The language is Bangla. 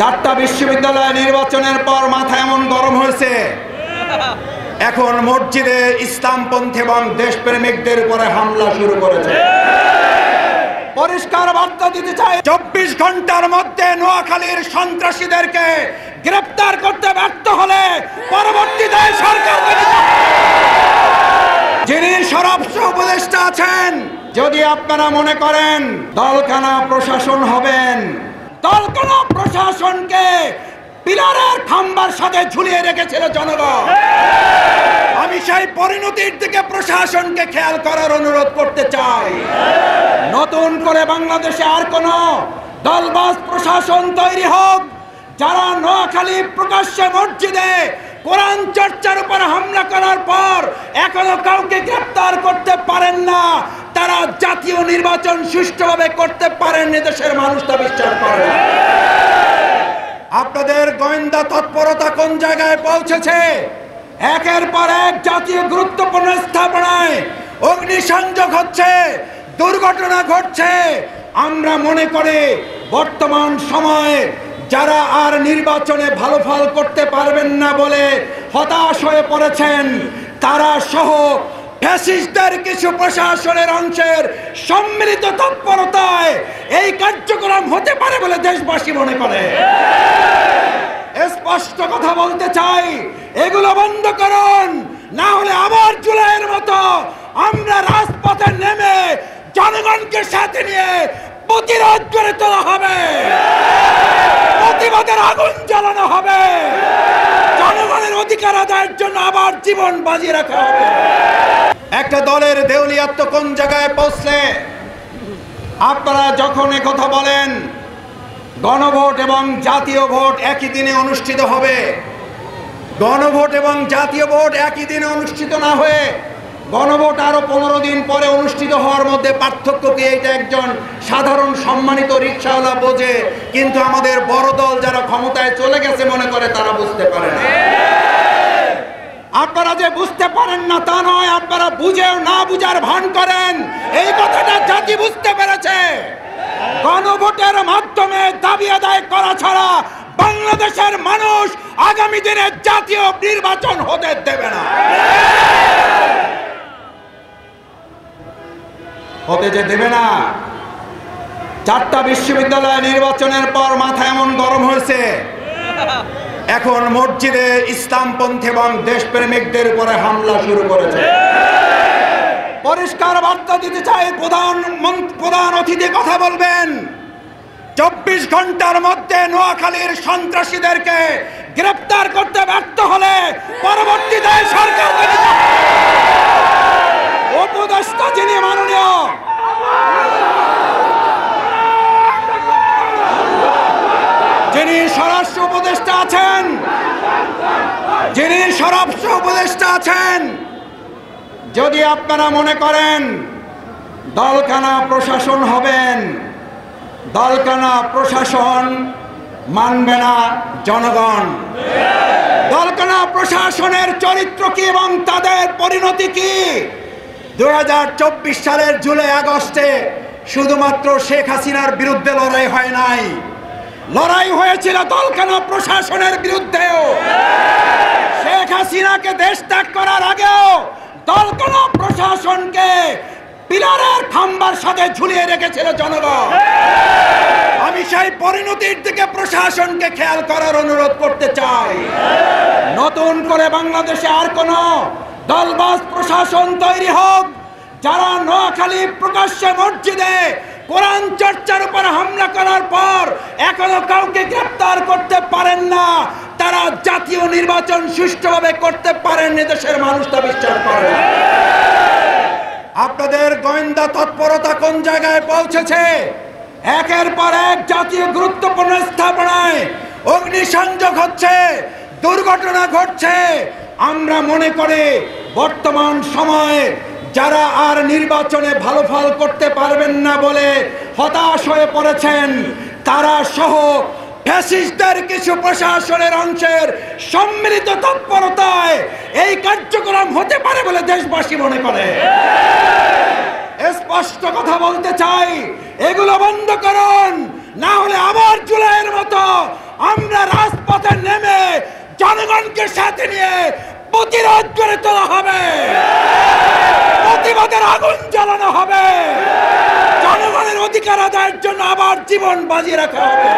চারটা বিশ্ববিদ্যালয় নির্বাচনের পর মাথা এমন গরম হয়েছে, এখন মসজিদে ইসলামপন্থী এবং দেশপ্রেমিকদের উপরে হামলা শুরু করেছে। পরিষ্কার বার্তা দিতে চাই, 24 ঘন্টার মধ্যে নোয়াখালীর সন্ত্রাসীদেরকে গ্রেফতার করতে ব্যর্থ হলে পরবর্তীতে সরকারকে যিনি স্বরাষ্ট্র উপদেষ্টা আছেন, যদি আপনারা মনে করেন দলকানা প্রশাসন হবেন, দলকানা প্রশাসনকে পিলারের খাম্বার সাথে ঝুলিয়ে রেখেছিল জনগণ। আমি সেই পরিণতির দিকে প্রশাসনকে খেয়াল করার অনুরোধ করতে চাই। নতুন করে বাংলাদেশে আর কোন দলবাজ প্রশাসন তৈরি হোক, যারা নোয়াখালী প্রকাশ্যে মসজিদে কোরআন চর্চার উপর হামলা করার পর এখনো কাউকে গ্রেফতার করতে পারেন না, তারা জাতীয় নির্বাচন সুষ্ঠুভাবে করতে পারেন দেশের মানুষ তা বিশ্বাস করে। আপনাদের গোয়েন্দা তৎপরতা কোন জায়গায় পৌঁছেছে? একের পর এক জাতীয় গুরুত্বপূর্ণ স্থাপনায় অগ্নিসংযোগ হচ্ছে, দুর্ঘটনা ঘটছে। আমরা মনে করি বর্তমান সময়ে যারা আর নির্বাচনে ভালো ফল করতে পারবেন না বলে হতাশ হয়ে পড়েছেন, তারা সহ ফ্যাসিস্টদের কিছু প্রশাসনের অংশের সম্মিলিত তৎপরতায় এই কার্যক্রম হতে পারে বলে দেশবাসী মনে করে। স্পষ্ট কথা বলতে চাই, এগুলো বন্ধ করুন, না হলে আবার জুলাইয়ের মতো আমরা রাজপথে নেমে জনগণকে সাথে নিয়ে প্রতিরোধ করে তোলা হবে, প্রতিবাদের আগুন জ্বালানো হবে, জনগণের অধিকার আদায়ের জন্য আবার জীবন বাজি রাখা হবে। একটা দলের দেউলিয়াত্ব কোন জায়গায় পৌঁছলে? আপনারা যখন কথা বলেন গণভোট এবং জাতীয় ভোট একই দিনে অনুষ্ঠিত হবে, গণভোট এবং জাতীয় ভোট একই দিনে অনুষ্ঠিত না হয়ে গণভোট আরো 15 দিন পরে অনুষ্ঠিত হওয়ার মধ্যে পার্থক্য কি? এটা একজন সাধারণ সম্মানিত রিকশাওয়ালা বোঝে, কিন্তু আমাদের বড় দল যারা ক্ষমতায় চলে গেছে মনে করে তারা বুঝতে পারে না। আপনারা যে বুঝতে পারেন না তা নয়, আপনারা বুঝেও না বুঝার ভান করেন, এই কথাটা জাতি বুঝতে পেরেছে। গণভোটের মাধ্যমে দাবি আদায় করা ছাড়া বাংলাদেশের মানুষ আগামী দিনে জাতীয় নির্বাচন হতে দেবে না, হতে যে দেবে না। চারটা বিশ্ববিদ্যালয় নির্বাচনের পর মাথা এমন গরম হয়েছে, এখন মসজিদে ইসলামপন্থী এবং দেশপ্রেমিকদের উপরে হামলা শুরু করেছে। পরিষ্কার বার্তা দিতে চাই, প্রধান অতিথি কথা বলবেন, 24 ঘন্টার মধ্যে নোয়াখালীর সন্ত্রাসীদেরকে গ্রেফতার করতে ব্যর্থ হলে পরবর্তীতে সরকারকে উপদেষ্টা যিনি মাননীয় যিনি স্বরাষ্ট্র উপদেষ্টা আছেন, যদি আপনারা মনে করেন দলকানা প্রশাসন হবেন, দলকানা প্রশাসন মানবে না জনগণ। দলকানা প্রশাসনের চরিত্র কি এবং তাদের পরিণতি কি? 2024 সালের জুলাই আগস্টে শুধুমাত্র শেখ হাসিনার বিরুদ্ধে লড়াই হয় নাই, লড়াই হয়েছিল দলকানা প্রশাসনের বিরুদ্ধেও। শেখ হাসিনাকে দেশ ত্যাগ করার আগেও দলকানা প্রশাসনকে পিলারের খাম্বার সাথে ঝুলিয়ে রেখেছিল জনগণ। আমি সেই পরিণতির দিকে প্রশাসনকে খেয়াল করার অনুরোধ করতে চাই। নতুন করে বাংলাদেশে আর কোন দলবাজ প্রশাসন তৈরি হোক, যারা নোয়াখালী প্রকাশ্যে মসজিদে কোরআন চর্চার উপর হামলা করার পর এখনো কাউকে গ্রেফতার করতে পারেন না, তারা জাতীয় নির্বাচন সুষ্ঠুভাবে করতে পারেন দেশের মানুষ তা বিশ্বাস করে। আপনাদের গোয়েন্দা তৎপরতা কোন জায়গায় পৌঁছেছে? একের পর এক জাতীয় গুরুত্বপূর্ণ স্থাপনায় অগ্নিসংযোগ হচ্ছে, দুর্ঘটনা ঘটছে। আমরা মনে করি বর্তমান সময়ে যারা আর নির্বাচনে ভালো ফল করতে পারবেন না বলে হতাশ হয়ে পড়েছেন, তারা সহ ফ্যাসিস্টদের কিছু প্রশাসনের অংশের সম্মিলিত তৎপরতায় এই কার্যক্রম হতে পারে বলে দেশবাসী মনে করে। স্পষ্ট কথা বলতে চাই, এগুলো বন্ধ করুন, না হলে আবার জুলাইয়ের মতো আমরা রাজপথে নেমে জনগণকে সাথে নিয়ে প্রতিরোধ করে তোলা হবে, প্রতিবাদের আগুন জ্বালানো হবে, জনগণের অধিকার আদায়ের জন্য আবার জীবন বাজি রাখা হবে।